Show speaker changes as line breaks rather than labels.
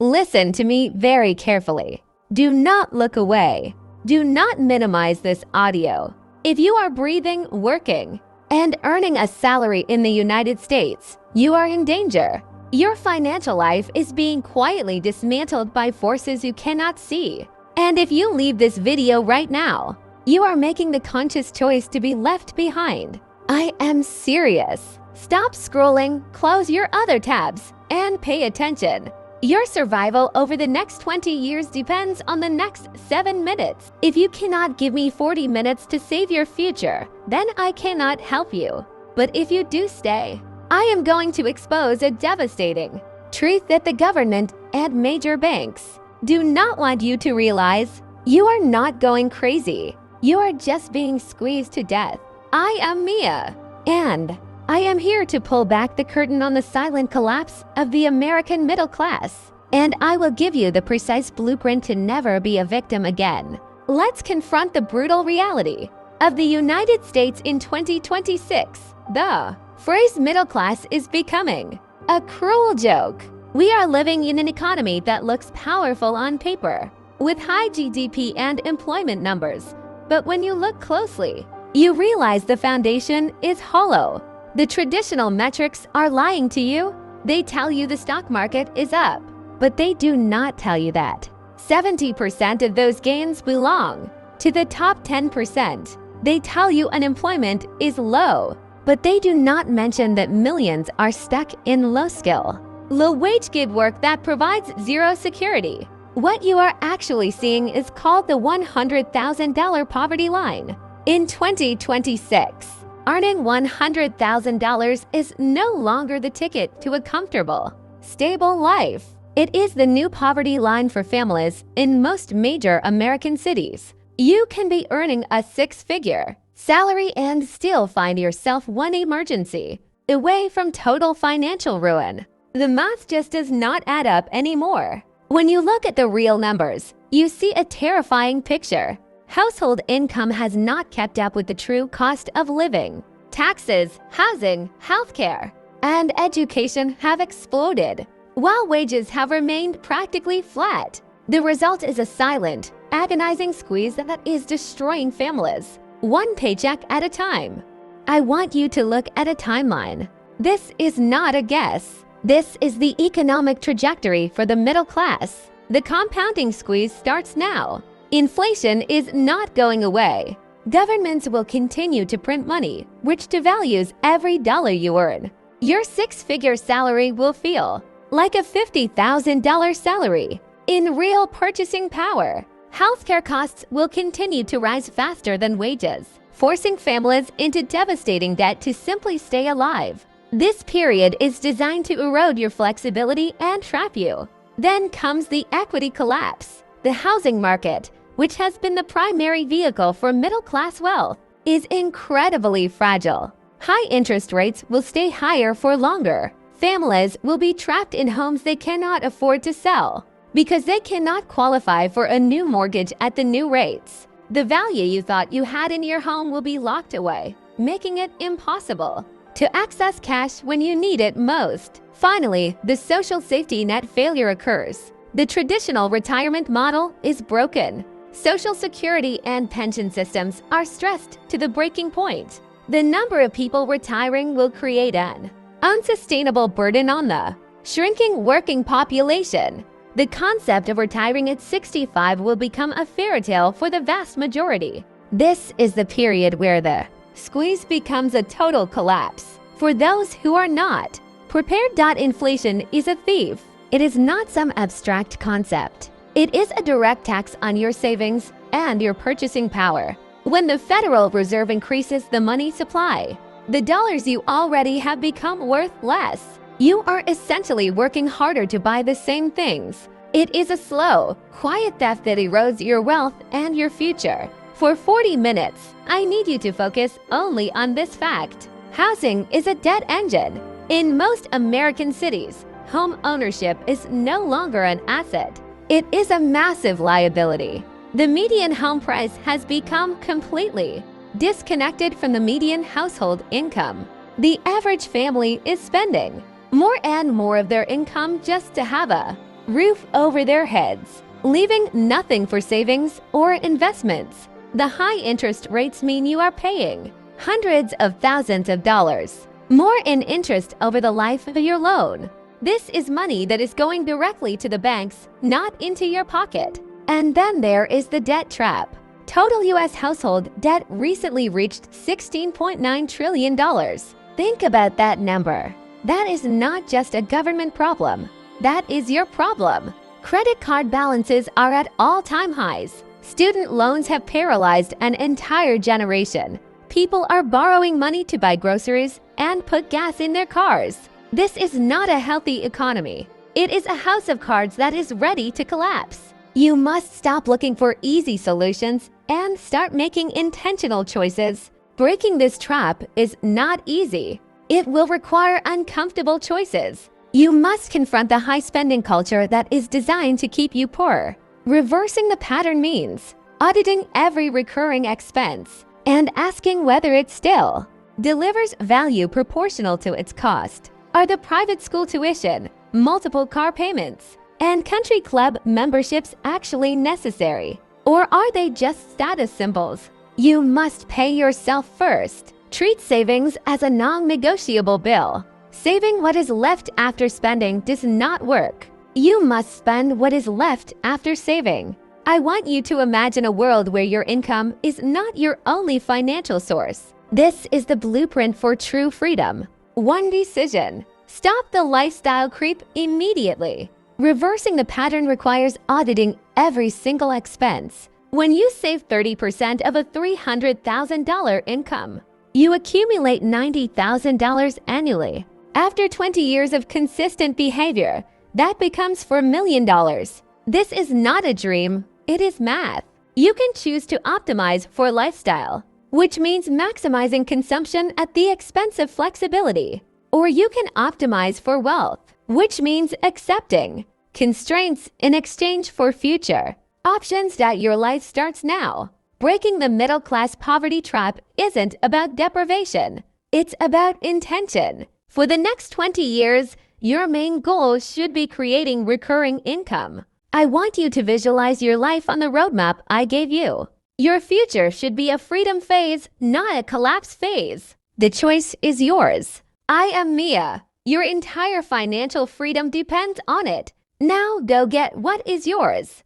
Listen to me very carefully. Do not look away. Do not minimize this audio. If you are breathing, working, and earning a salary in the United States, you are in danger. Your financial life is being quietly dismantled by forces you cannot see. And if you leave this video right now, you are making the conscious choice to be left behind. I am serious. Stop scrolling, close your other tabs, and pay attention. Your survival over the next 20 years depends on the next 7 minutes. If you cannot give me 40 minutes to save your future, then I cannot help you. But if you do stay, I am going to expose a devastating truth that the government and major banks do not want you to realize. You are not going crazy. You are just being squeezed to death. I am Mia, and I am here to pull back the curtain on the silent collapse of the American middle class, and I will give you the precise blueprint to never be a victim again. Let's confront the brutal reality of the United States in 2026. The phrase middle class is becoming a cruel joke. We are living in an economy that looks powerful on paper, with high GDP and employment numbers. But when you look closely, you realize the foundation is hollow. The traditional metrics are lying to you. They tell you the stock market is up, but they do not tell you that 70% of those gains belong to the top 10%. They tell you unemployment is low, but they do not mention that millions are stuck in low-skill, low-wage gig work that provides zero security. What you are actually seeing is called the $100,000 poverty line. In 2026, earning $100,000 is no longer the ticket to a comfortable, stable life. It is the new poverty line for families in most major American cities. You can be earning a six-figure salary and still find yourself one emergency away from total financial ruin. The math just does not add up anymore. When you look at the real numbers, you see a terrifying picture. Household income has not kept up with the true cost of living. Taxes, housing, healthcare, and education have exploded, while wages have remained practically flat. The result is a silent, agonizing squeeze that is destroying families, one paycheck at a time. I want you to look at a timeline. This is not a guess. This is the economic trajectory for the middle class. The compounding squeeze starts now. Inflation is not going away. Governments will continue to print money, which devalues every dollar you earn. Your six-figure salary will feel like a $50,000 salary in real purchasing power. Healthcare costs will continue to rise faster than wages, forcing families into devastating debt to simply stay alive. This period is designed to erode your flexibility and trap you. Then comes the equity collapse. The housing market, which has been the primary vehicle for middle-class wealth, is incredibly fragile. High interest rates will stay higher for longer. Families will be trapped in homes they cannot afford to sell because they cannot qualify for a new mortgage at the new rates. The value you thought you had in your home will be locked away, making it impossible to access cash when you need it most. Finally, the social safety net failure occurs. The traditional retirement model is broken. Social security and pension systems are stressed to the breaking point. The number of people retiring will create an unsustainable burden on the shrinking working population. The concept of retiring at 65 will become a fairy tale for the vast majority. This is the period where the squeeze becomes a total collapse. For those who are not prepared, inflation is a thief. It is not some abstract concept. It is a direct tax on your savings and your purchasing power. When the Federal Reserve increases the money supply, the dollars you already have become worth less. You are essentially working harder to buy the same things. It is a slow, quiet theft that erodes your wealth and your future. For 40 minutes, I need you to focus only on this fact. Housing is a dead engine. In most American cities, home ownership is no longer an asset. It is a massive liability. The median home price has become completely disconnected from the median household income. The average family is spending more and more of their income just to have a roof over their heads, leaving nothing for savings or investments. The high interest rates mean you are paying hundreds of thousands of dollars more in interest over the life of your loan. This is money that is going directly to the banks, not into your pocket. And then there is the debt trap. Total U.S. household debt recently reached $16.9 trillion. Think about that number. That is not just a government problem. That is your problem. Credit card balances are at all-time highs. Student loans have paralyzed an entire generation. People are borrowing money to buy groceries and put gas in their cars. This is not a healthy economy. It is a house of cards that is ready to collapse. You must stop looking for easy solutions and start making intentional choices. Breaking this trap is not easy. It will require uncomfortable choices. You must confront the high spending culture that is designed to keep you poor. Reversing the pattern means auditing every recurring expense and asking whether it still delivers value proportional to its cost. Are the private school tuition, multiple car payments, and country club memberships actually necessary? Or are they just status symbols? You must pay yourself first. Treat savings as a non-negotiable bill. Saving what is left after spending does not work. You must spend what is left after saving. I want you to imagine a world where your income is not your only financial source. This is the blueprint for true freedom. One decision. Stop the lifestyle creep immediately. Reversing the pattern requires auditing every single expense. When you save 30% of a $300,000 income, you accumulate $90,000 annually. After 20 years of consistent behavior, that becomes $4 million. This is not a dream, it is math. You can choose to optimize for lifestyle, which means maximizing consumption at the expense of flexibility. Or you can optimize for wealth, which means accepting constraints in exchange for future options that your life starts now. Breaking the middle-class poverty trap isn't about deprivation. It's about intention. For the next 20 years, your main goal should be creating recurring income. I want you to visualize your life on the roadmap I gave you. Your future should be a freedom phase, not a collapse phase. The choice is yours. I am Mia. Your entire financial freedom depends on it. Now go get what is yours.